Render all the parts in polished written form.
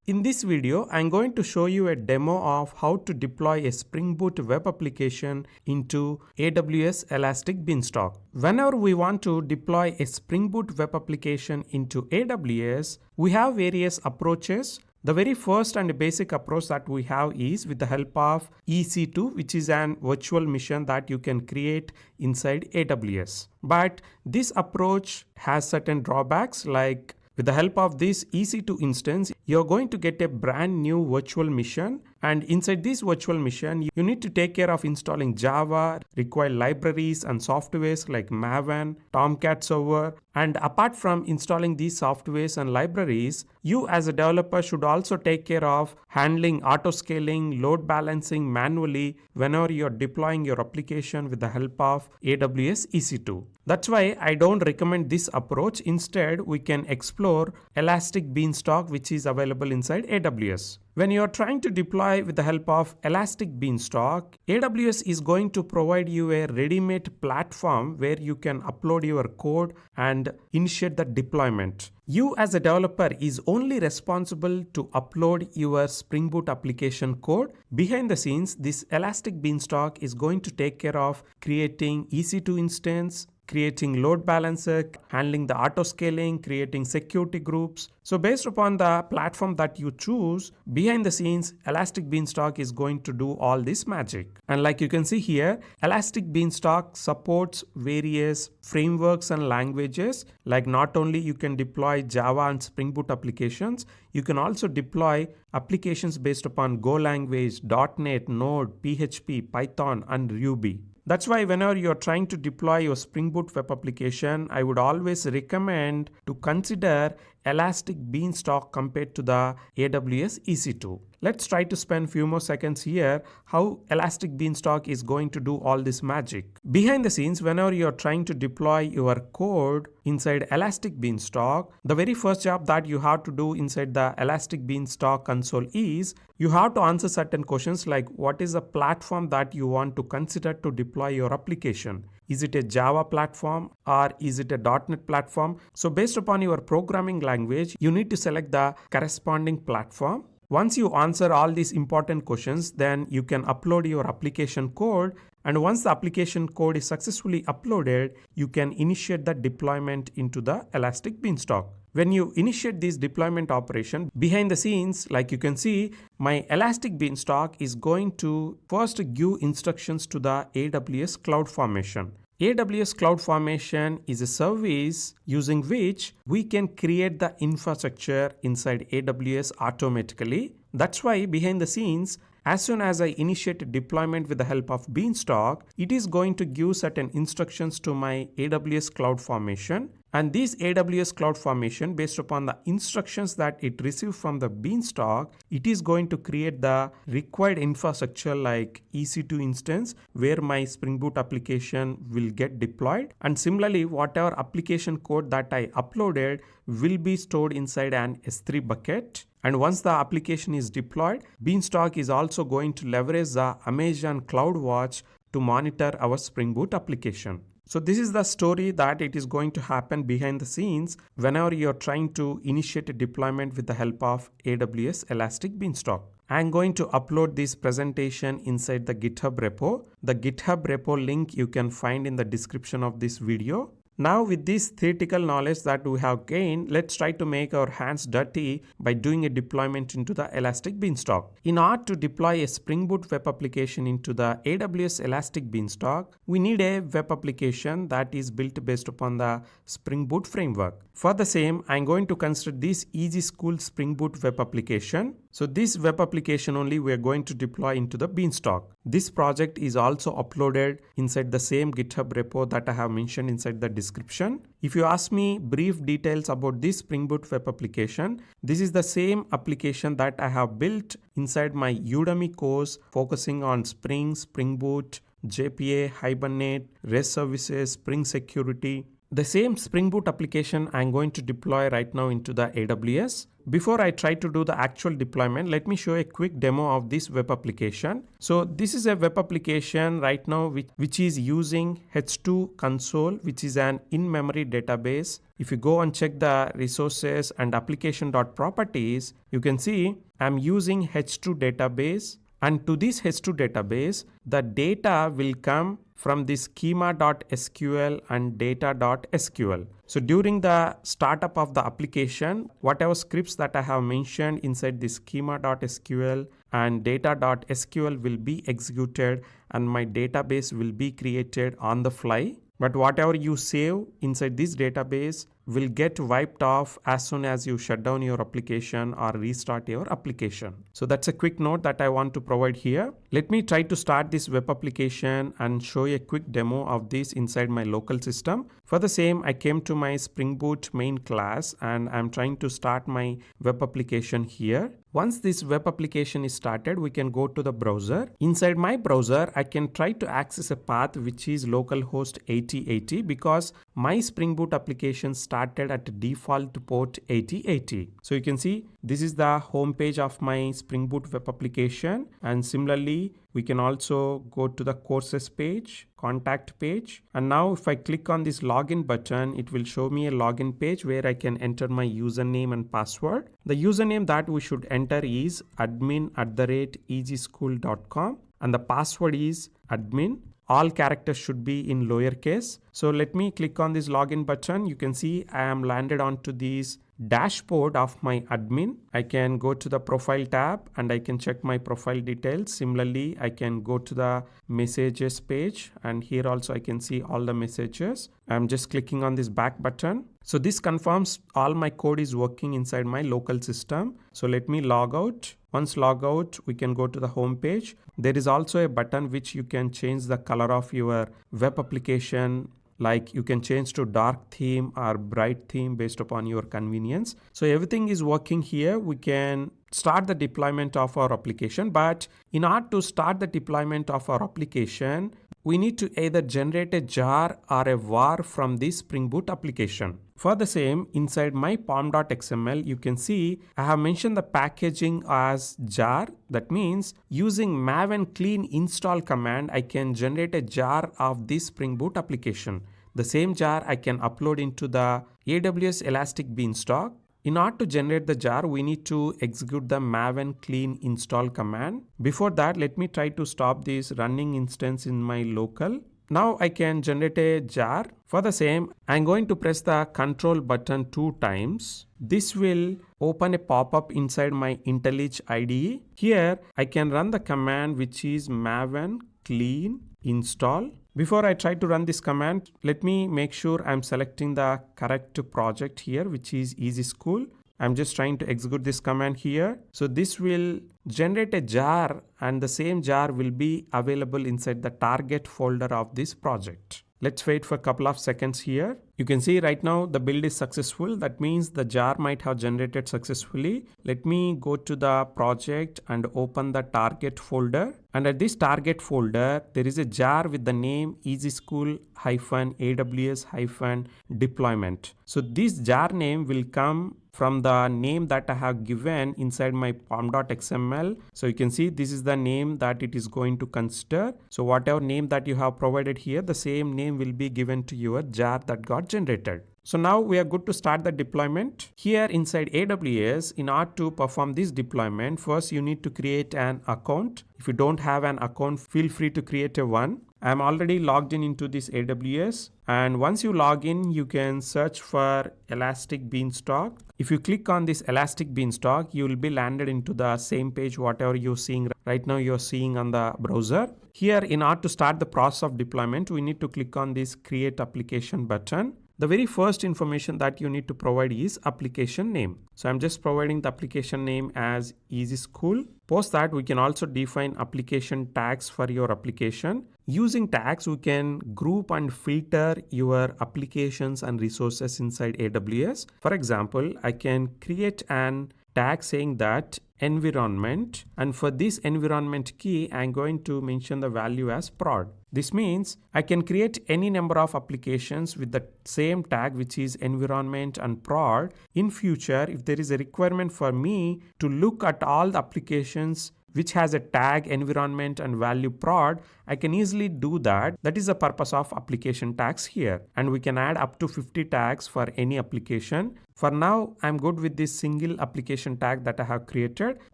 In this video, I'm going to show you a demo of how to deploy a Spring Boot web application into AWS Elastic Beanstalk. Whenever we want to deploy a Spring Boot web application into AWS, we have various approaches. The very first and basic approach that we have is with the help of EC2, which is an virtual machine that you can create inside AWS. But this approach has certain drawbacks, like with the help of this EC2 instance, you're going to get a brand new virtual machine, and inside this virtual machine, you need to take care of installing Java, require libraries and softwares like Maven, Tomcat Server, and apart from installing these softwares and libraries, you as a developer should also take care of handling auto-scaling, load balancing manually whenever you're deploying your application with the help of AWS EC2. That's why I don't recommend this approach. Instead, we can explore Elastic Beanstalk, which is available inside AWS. When you are trying to deploy with the help of Elastic Beanstalk, AWS is going to provide you a ready-made platform where you can upload your code and initiate the deployment. You as a developer is only responsible to upload your Spring Boot application code. Behind the scenes, this Elastic Beanstalk is going to take care of creating EC2 instance, creating load balancer, handling the auto scaling, creating security groups. So based upon the platform that you choose, behind the scenes, Elastic Beanstalk is going to do all this magic. And like you can see here, Elastic Beanstalk supports various frameworks and languages. Like not only you can deploy Java and Spring Boot applications, you can also deploy applications based upon Go language, .NET, Node, PHP, Python, and Ruby. That's why whenever you're trying to deploy your Spring Boot web application, I would always recommend to consider Elastic Beanstalk compared to the AWS EC2. Let's try to spend few more seconds here how Elastic Beanstalk is going to do all this magic. Behind the scenes, whenever you're trying to deploy your code inside Elastic Beanstalk, the very first job that you have to do inside the Elastic Beanstalk console is you have to answer certain questions like what is the platform that you want to consider to deploy your application. Is it a Java platform or is it a .NET platform? So based upon your programming language, you need to select the corresponding platform. Once you answer all these important questions, then you can upload your application code. And once the application code is successfully uploaded, you can initiate the deployment into the Elastic Beanstalk. When you initiate this deployment operation, behind the scenes, like you can see, my Elastic Beanstalk is going to first give instructions to the AWS CloudFormation. AWS CloudFormation is a service using which we can create the infrastructure inside AWS automatically. That's why behind the scenes, as soon as I initiate a deployment with the help of Beanstalk, it is going to give certain instructions to my AWS CloudFormation. And this AWS CloudFormation, based upon the instructions that it receives from the Beanstalk, it is going to create the required infrastructure like EC2 instance where my Spring Boot application will get deployed. And similarly, whatever application code that I uploaded will be stored inside an S3 bucket. And once the application is deployed, Beanstalk is also going to leverage the Amazon CloudWatch to monitor our Spring Boot application. So this is the story that it is going to happen behind the scenes whenever you're trying to initiate a deployment with the help of AWS Elastic Beanstalk. I'm going to upload this presentation inside the GitHub repo. The GitHub repo link you can find in the description of this video. Now with this theoretical knowledge that we have gained, let's try to make our hands dirty by doing a deployment into the Elastic Beanstalk. In order to deploy a Spring Boot web application into the AWS Elastic Beanstalk, we need a web application that is built based upon the Spring Boot framework. For the same, I'm going to consider this Easy School Spring Boot web application. So this web application only we are going to deploy into the Beanstalk. This project is also uploaded inside the same GitHub repo that I have mentioned inside the description. If you ask me brief details about this Spring Boot web application, this is the same application that I have built inside my Udemy course focusing on Spring, Spring Boot, JPA, Hibernate, REST services, Spring security. The same Spring Boot application I'm going to deploy right now into the AWS. before I try to do the actual deployment, let me show a quick demo of this web application. So this is a web application right now which is using H2 console, which is an in-memory database. If you go and check the resources and application.properties, you can see I'm using H2 database, and to this H2 database, the data will come from the schema.sql and data.sql. So during the startup of the application, whatever scripts that I have mentioned inside the schema.sql and data.sql will be executed, and my database will be created on the fly. But whatever you save inside this database will get wiped off as soon as you shut down your application or restart your application. So that's a quick note that I want to provide here. Let me try to start this web application and show a quick demo of this inside my local system. For the same, I came to my Spring Boot main class and I'm trying to start my web application here. Once this web application is started, we can go to the browser. Inside my browser, I can try to access a path which is localhost 8080 because my Spring Boot application started at default port 8080. So you can see this is the home page of my Spring Boot web application, and similarly we can also go to the courses page, contact page, and now if I click on this login button, it will show me a login page where I can enter my username and password. The username that we should enter is admin@easyschool.com and the password is admin. All characters should be in lowercase. So let me click on this login button. You can see I am landed onto this dashboard of my admin. I can go to the profile tab and I can check my profile details. Similarly, I can go to the messages page, and here also I can see all the messages. I'm just clicking on this back button. So this confirms all my code is working inside my local system. So let me log out. Once log out, we can go to the home page. There is also a button which you can change the color of your web application. Like you can change to dark theme or bright theme based upon your convenience. So everything is working here. We can start the deployment of our application, but in order to start the deployment of our application, we need to either generate a jar or a var from this Spring Boot application. For the same, inside my pom.xml, you can see I have mentioned the packaging as jar. That means using maven clean install command, I can generate a jar of this Spring Boot application. The same jar I can upload into the AWS Elastic Beanstalk. In order to generate the jar, we need to execute the maven clean install command. Before that, let me try to stop this running instance in my local. Now I can generate a jar. For the same, I'm going to press the control button 2 times. This will open a pop-up inside my IntelliJ IDE. Here I can run the command which is maven clean install. Before I try to run this command, let me make sure I'm selecting the correct project here, which is Easy School. I'm just trying to execute this command here. So this will generate a jar, and the same jar will be available inside the target folder of this project. Let's wait for a couple of seconds here. You can see right now the build is successful. That means the jar might have generated successfully. Let me go to the project and open the target folder. And at this target folder, there is a jar with the name easyschool-aws-deployment. So this jar name will come from the name that I have given inside my pom.xml. So you can see this is the name that it is going to consider. So whatever name that you have provided here, the same name will be given to your jar that got generated. So now we are good to start the deployment. Here inside AWS, in order to perform this deployment, first you need to create an account. If you don't have an account, feel free to create a one. I'm already logged in into this AWS, and once you log in, you can search for Elastic Beanstalk. If you click on this Elastic Beanstalk, you will be landed into the same page whatever you're seeing right now, you're seeing on the browser. Here, in order to start the process of deployment, we need to click on this Create Application button. The very first information that you need to provide is application name. So I'm just providing the application name as Easy School. Post that, we can also define application tags for your application. Using tags, we can group and filter your applications and resources inside AWS. For example, I can create an tag saying that environment, and for this environment key, I'm going to mention the value as prod. This means I can create any number of applications with the same tag, which is environment and prod. In future, if there is a requirement for me to look at all the applications which has a tag environment and value prod, I can easily do that. That is the purpose of application tags here. And we can add up to 50 tags for any application. For now, I'm good with this single application tag that I have created.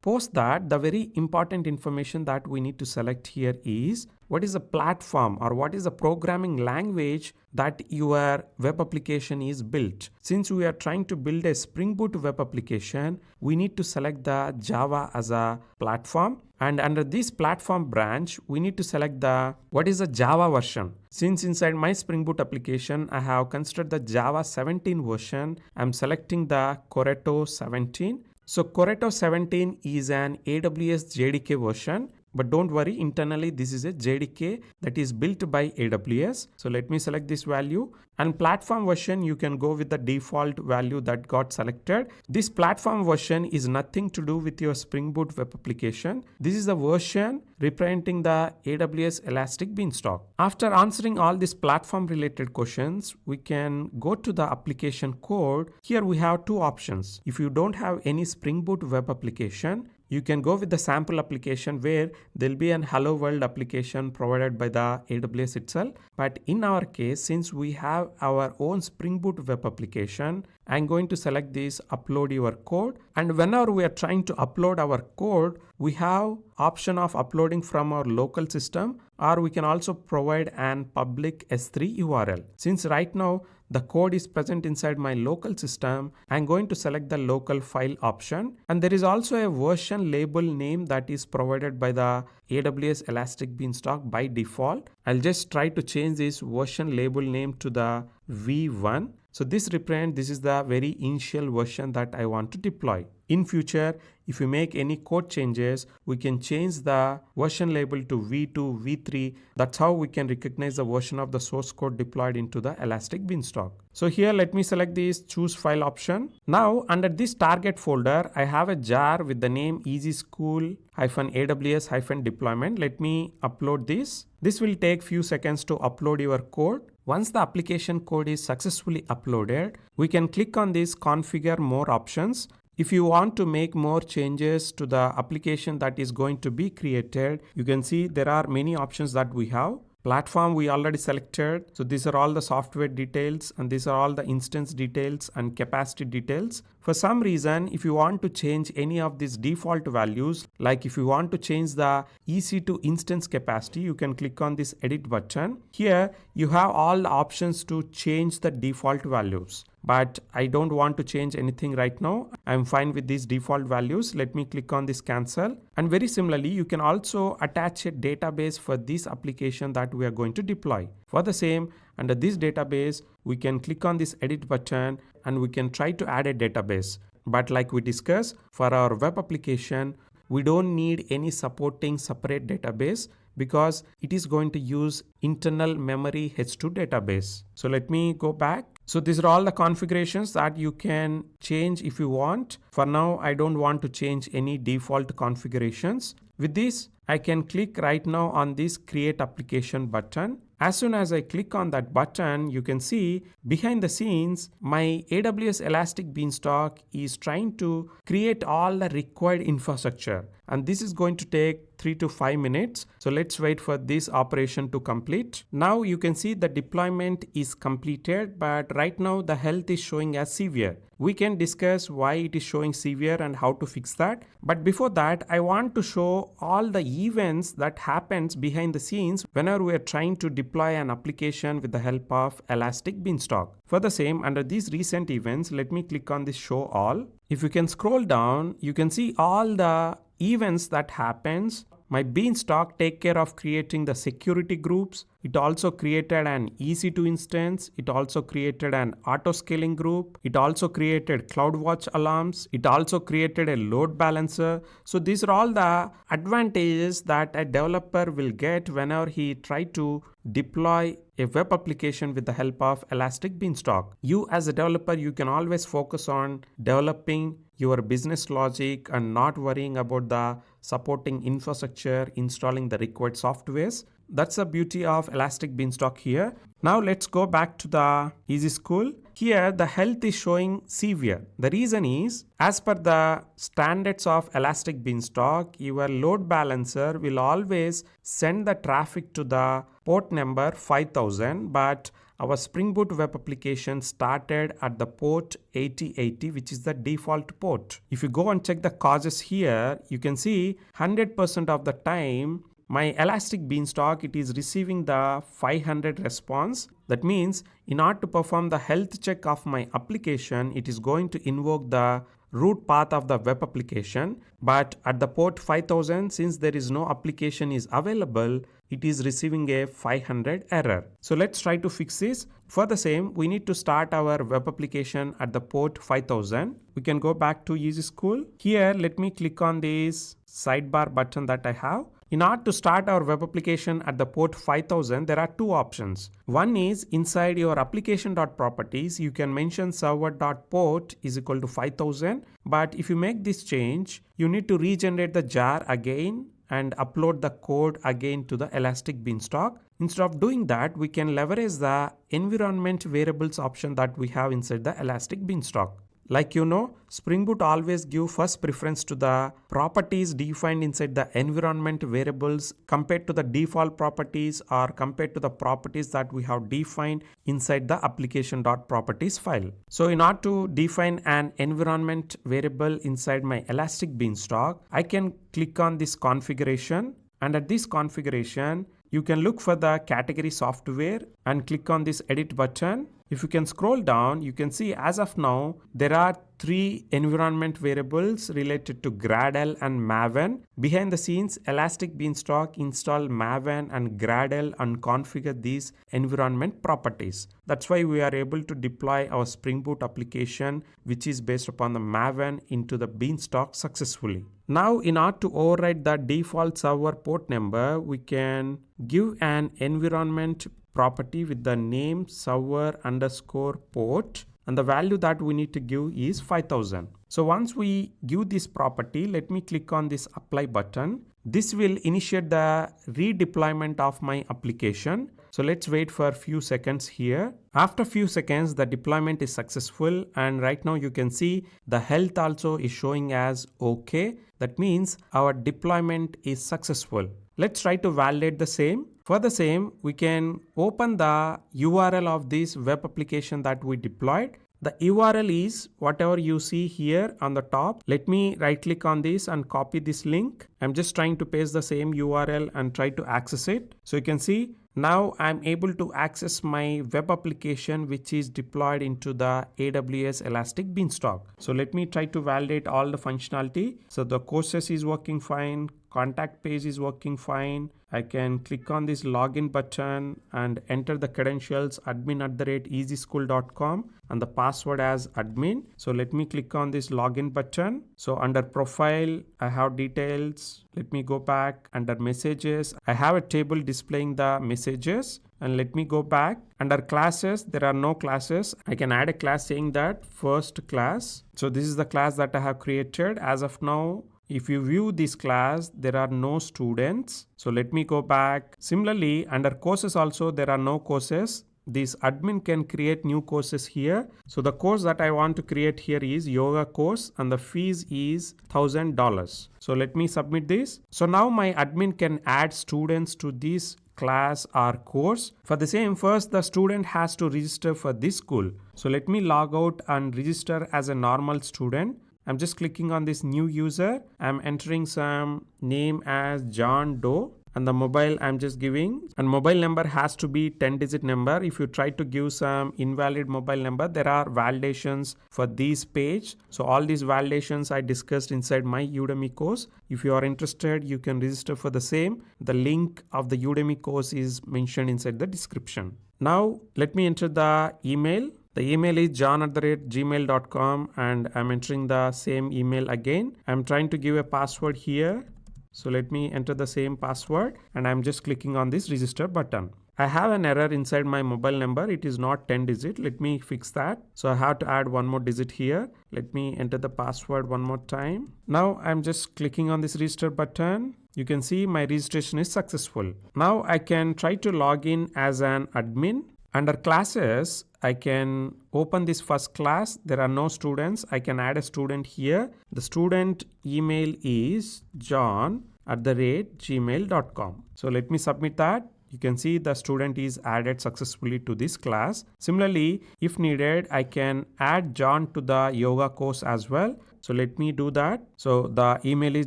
Post that, the very important information that we need to select here is what is the platform or what is the programming language that your web application is built. Since we are trying to build a Spring Boot web application, we need to select the Java as a platform. And under this platform branch, we need to select the what is the Java version. Since inside my Spring Boot application, I have considered the Java 17 version, I'm selecting the Corretto 17. So Corretto 17 is an AWS JDK version. But don't worry, internally this is a JDK that is built by AWS. So let me select this value, and platform version you can go with the default value that got selected. This platform version is nothing to do with your Spring Boot web application. This is the version representing the AWS Elastic Beanstalk. After answering all these platform related questions, we can go to the application code. Here we have two options. If you don't have any Spring Boot web application, you can go with the sample application where there'll be an hello world application provided by the AWS itself. But in our case, since we have our own Spring Boot web application, I'm going to select this upload your code. And whenever we are trying to upload our code, we have option of uploading from our local system, or we can also provide an public S3 URL. Since right now the code is present inside my local system, I'm going to select the local file option. And there is also a version label name that is provided by the AWS Elastic Beanstalk by default. I'll just try to change this version label name to the V1. So this is the very initial version that I want to deploy. In future, if we make any code changes, we can change the version label to V2, V3. That's how we can recognize the version of the source code deployed into the Elastic Beanstalk. So here, let me select this choose file option. Now under this target folder, I have a jar with the name easy school-aws-deployment. Let me upload this. This will take few seconds to upload your code. Once the application code is successfully uploaded, we can click on this configure more options. If you want to make more changes to the application that is going to be created, you can see there are many options that we have. Platform we already selected. So these are all the software details, and these are all the instance details and capacity details. For some reason, if you want to change any of these default values, like if you want to change the EC2 instance capacity, you can click on this edit button. Here you have all the options to change the default values. But I don't want to change anything right now. I'm fine with these default values. Let me click on this cancel. And very similarly, you can also attach a database for this application that we are going to deploy. For the same, under this database, we can click on this edit button and we can try to add a database. But like we discussed, for our web application, we don't need any supporting separate database because it is going to use internal memory H2 database. So let me go back. So these are all the configurations that you can change if you want. For now, I don't want to change any default configurations. With this, I can click right now on this create application button. As soon as I click on that button, you can see behind the scenes, my AWS Elastic Beanstalk is trying to create all the required infrastructure. And this is going to take 3 to 5 minutes. So let's wait for this operation to complete. Now you can see the deployment is completed, but right now the health is showing as severe. We can discuss why it is showing severe and how to fix that. But before that, I want to show all the events that happens behind the scenes whenever we are trying to deploy an application with the help of Elastic Beanstalk. For the same, under these recent events, let me click on this show all. If you can scroll down, you can see all the events that happens. My Beanstalk take care of creating the security groups. It also created an EC2 instance. It also created an auto scaling group. It also created CloudWatch alarms. It also created a load balancer. So these are all the advantages that a developer will get whenever he try to deploy a web application with the help of Elastic Beanstalk. You as a developer, you can always focus on developing your business logic and not worrying about the supporting infrastructure, installing the required softwares. That's the beauty of Elastic Beanstalk here. Now let's go back to the Easy School. Here the health is showing severe. The reason is, as per the standards of Elastic Beanstalk, your load balancer will always send the traffic to the port number 5000, but our Spring Boot web application started at the port 8080, which is the default port. If you go and check the causes here, you can see 100% of the time my Elastic Beanstalk, it is receiving the 500 response. That means in order to perform the health check of my application, it is going to invoke the root path of the web application, but at the port 5000, since there is no application is available, it is receiving a 500 error. So let's try to fix this. For the same, we need to start our web application at the port 5000. We can go back to Easy School. Here, let me click on this sidebar button that I have. In order to start our web application at the port 5000, there are two options. One is inside your application.properties, you can mention server.port is equal to 5000. But if you make this change, you need to regenerate the jar again and upload the code again to the Elastic Beanstalk. Instead of doing that, we can leverage the environment variables option that we have inside the Elastic Beanstalk. Like you know, Spring Boot always give first preference to the properties defined inside the environment variables compared to the default properties or compared to the properties that we have defined inside the application.properties file. So in order to define an environment variable inside my Elastic Beanstalk, I can click on this configuration, and at this configuration, you can look for the category software and click on this edit button. If you can scroll down, you can see as of now, there are 3 environment variables related to Gradle and Maven. Behind the scenes, Elastic Beanstalk install Maven and Gradle and configure these environment properties. That's why we are able to deploy our Spring Boot application, which is based upon the Maven, into the Beanstalk successfully. Now, in order to override the default server port number, we can give an environment property with the name server underscore port, and the value that we need to give is 5000. So once we give this property, let me click on this apply button. This will initiate the redeployment of my application. So let's wait for a few seconds here. After a few seconds, the deployment is successful, and right now you can see the health also is showing as okay. That means our deployment is successful. Let's try to validate the same. For the same, we can open the URL of this web application that we deployed. The URL is whatever you see here on the top. Let me right click on this and copy this link. I'm just trying to paste the same URL and try to access it. So you can see now I'm able to access my web application, which is deployed into the AWS Elastic Beanstalk. So let me try to validate all the functionality. So the courses is working fine. Contact page is working fine. I can click on this login button and enter the credentials admin@easyschool.com and the password as admin. So let me click on this login button. So under profile, I have details. Let me go back under messages. I have a table displaying the messages. And let me go back. Under classes, there are no classes. I can add a class saying that first class. So this is the class that I have created. As of now, if you view this class, there are no students. So let me go back. Similarly, under courses also, there are no courses. This admin can create new courses here. So the course that I want to create here is yoga course, and the fees is $1,000. So let me submit this. So now my admin can add students to this class or course. For the same, first the student has to register for this school. So let me log out and register as a normal student. I'm just clicking on this new user. I'm entering some name as John Doe, and the mobile I'm just giving, and mobile number has to be 10-digit number. If you try to give some invalid mobile number, there are validations for this page. So all these validations I discussed inside my Udemy course. If you are interested, you can register for the same. The link of the Udemy course is mentioned inside the description. Now let me enter the email. The email is john@gmail.com, and I'm entering the same email again. I'm trying to give a password here. So let me enter the same password, and I'm just clicking on this register button. I have an error inside my mobile number. It is not 10 digit. Let me fix that. So I have to add one more digit here. Let me enter the password one more time. Now I'm just clicking on this register button. You can see my registration is successful. Now I can try to log in as an admin. Under classes, I can open this first class. There are no students. I can add a student here. The student email is john@gmail.com. So let me submit that. You can see the student is added successfully to this class. Similarly, if needed, I can add John to the yoga course as well. So let me do that. So the email is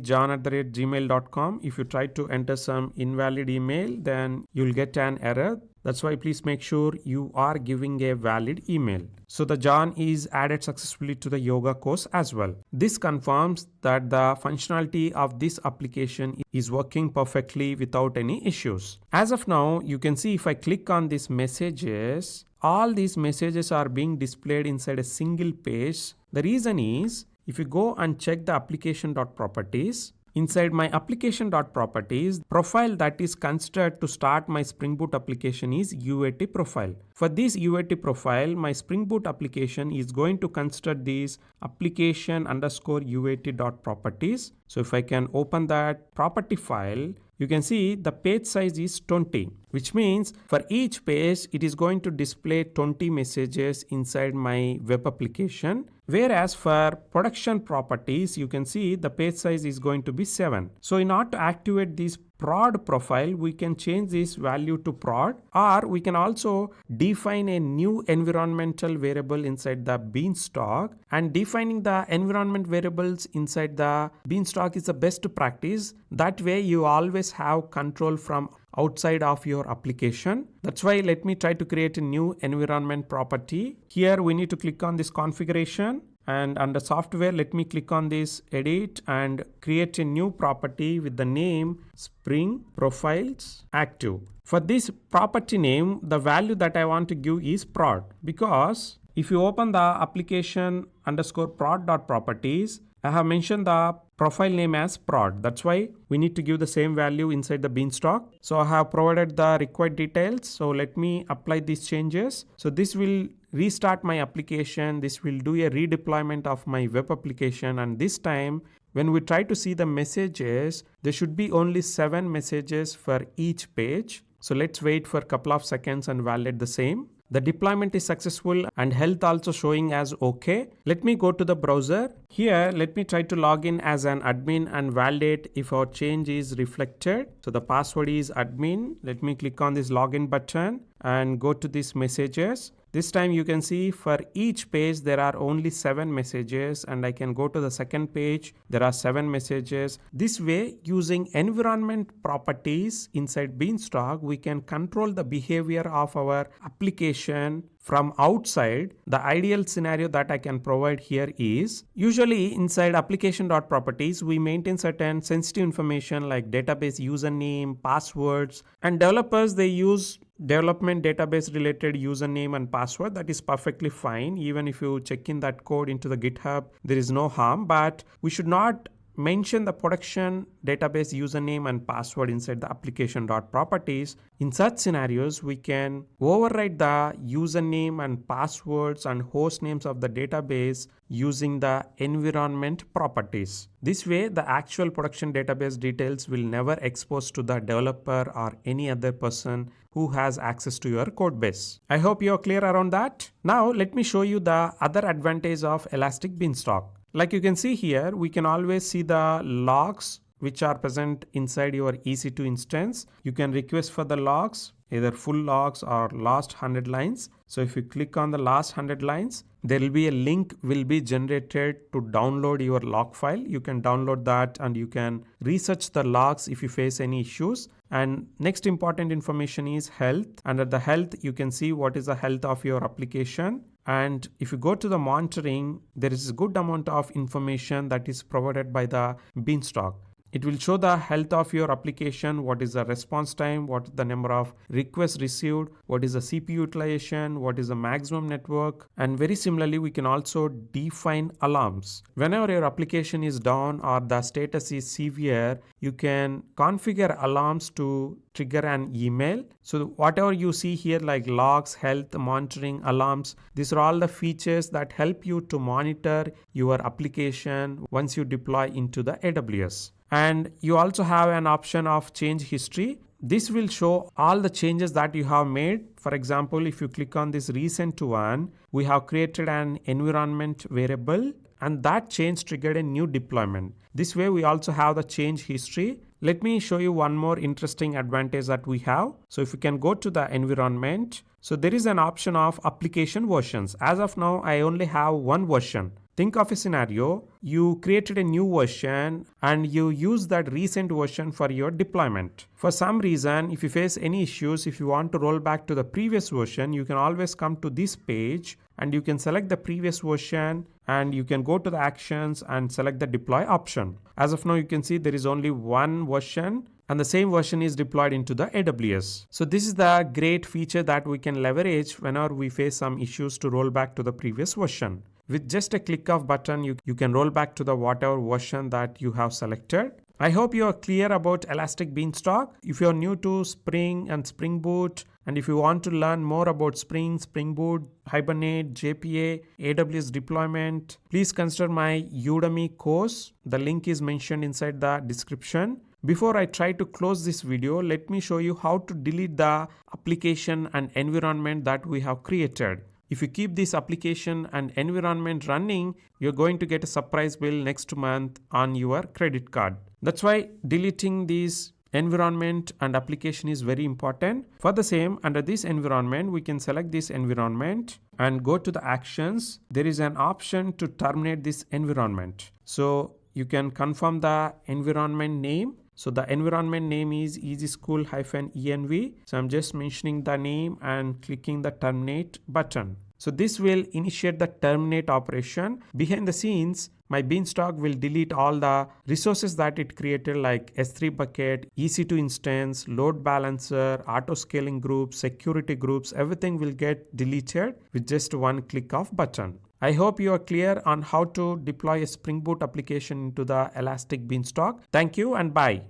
john@gmail.com. If you try to enter some invalid email, then you'll get an error. That's why please make sure you are giving a valid email. So the John is added successfully to the yoga course as well. This confirms that the functionality of this application is working perfectly without any issues. As of now, you can see if I click on these messages, all these messages are being displayed inside a single page. The reason is, if you go and check the application.properties, inside my application.properties, profile that is considered to start my Spring Boot application is UAT profile. For this UAT profile, my Spring Boot application is going to consider this application_UAT.properties. So if I can open that property file, you can see the page size is 20, which means for each page, it is going to display 20 messages inside my web application. Whereas for production properties, you can see the page size is going to be 7. So in order to activate this prod profile, we can change this value to prod, or we can also define a new environmental variable inside the Beanstalk. And defining the environment variables inside the Beanstalk is the best practice. That way you always have control from outside of your application. That's why let me try to create a new environment property. Here we need to click on this configuration, and under software, let me click on this edit and create a new property with the name Spring Profiles Active. For this property name, the value that I want to give is prod, because if you open the application_prod.properties, I have mentioned the profile name as prod. That's why we need to give the same value inside the Beanstalk. So I have provided the required details. So let me apply these changes. So this will restart my application. This will do a redeployment of my web application. And this time, when we try to see the messages, there should be only 7 messages for each page. So let's wait for a couple of seconds and validate the same. The deployment is successful and health also showing as okay. Let me go to the browser. Here, let me try to log in as an admin and validate if our change is reflected. So the password is admin. Let me click on this login button and go to these messages. This time you can see for each page there are only 7 messages, and I can go to the second page. There are 7 messages. This way, using environment properties inside Beanstalk, we can control the behavior of our application from outside. The ideal scenario that I can provide here is, usually inside application.properties, we maintain certain sensitive information like database username, passwords, and developers, they use development database related username and password. That is perfectly fine. Even if you check in that code into the GitHub, there is no harm, but we should not mention the production database username and password inside the application.properties. In such scenarios, we can override the username and passwords and host names of the database using the environment properties. This way, the actual production database details will never expose to the developer or any other person who has access to your code base. I hope you are clear around that. Now, let me show you the other advantage of Elastic Beanstalk. Like you can see here, we can always see the logs which are present inside your EC2 instance. You can request for the logs, either full logs or last 100 lines. So if you click on the last 100 lines, there will be a link will be generated to download your log file. You can download that and you can research the logs if you face any issues. And next important information is health. Under the health, you can see what is the health of your application. And if you go to the monitoring, there is a good amount of information that is provided by the Beanstalk. It will show the health of your application, what is the response time, what is the number of requests received, what is the CPU utilization, what is the maximum network, and very similarly we can also define alarms. Whenever your application is down or the status is severe, you can configure alarms to trigger an email. So whatever you see here like logs, health, monitoring, alarms, these are all the features that help you to monitor your application once you deploy into the AWS. And you also have an option of change history. This will show all the changes that you have made. For example, if you click on this recent one, we have created an environment variable and that change triggered a new deployment. This way we also have the change history. Let me show you one more interesting advantage that we have. So if you can go to the environment, so there is an option of application versions. As of now, I only have one version. Think of a scenario, you created a new version and you use that recent version for your deployment. For some reason, if you face any issues, if you want to roll back to the previous version, you can always come to this page and you can select the previous version and you can go to the actions and select the deploy option. As of now, you can see there is only one version and the same version is deployed into the AWS. So this is the great feature that we can leverage whenever we face some issues to roll back to the previous version. With just a click of button, you can roll back to the whatever version that you have selected. I hope you are clear about Elastic Beanstalk. If you are new to Spring and Spring Boot, and if you want to learn more about Spring, Spring Boot, Hibernate, JPA, AWS deployment, please consider my Udemy course. The link is mentioned inside the description. Before I try to close this video, let me show you how to delete the application and environment that we have created. If you keep this application and environment running, you're going to get a surprise bill next month on your credit card. That's why deleting this environment and application is very important. For the same, under this environment, we can select this environment and go to the actions. There is an option to terminate this environment. So you can confirm the environment name. So the environment name is easyschool-env. So I'm just mentioning the name and clicking the terminate button. So this will initiate the terminate operation. Behind the scenes, my Beanstalk will delete all the resources that it created like S3 bucket, EC2 instance, load balancer, auto scaling groups, security groups, everything will get deleted with just one click of button. I hope you are clear on how to deploy a Spring Boot application into the Elastic Beanstalk. Thank you and bye.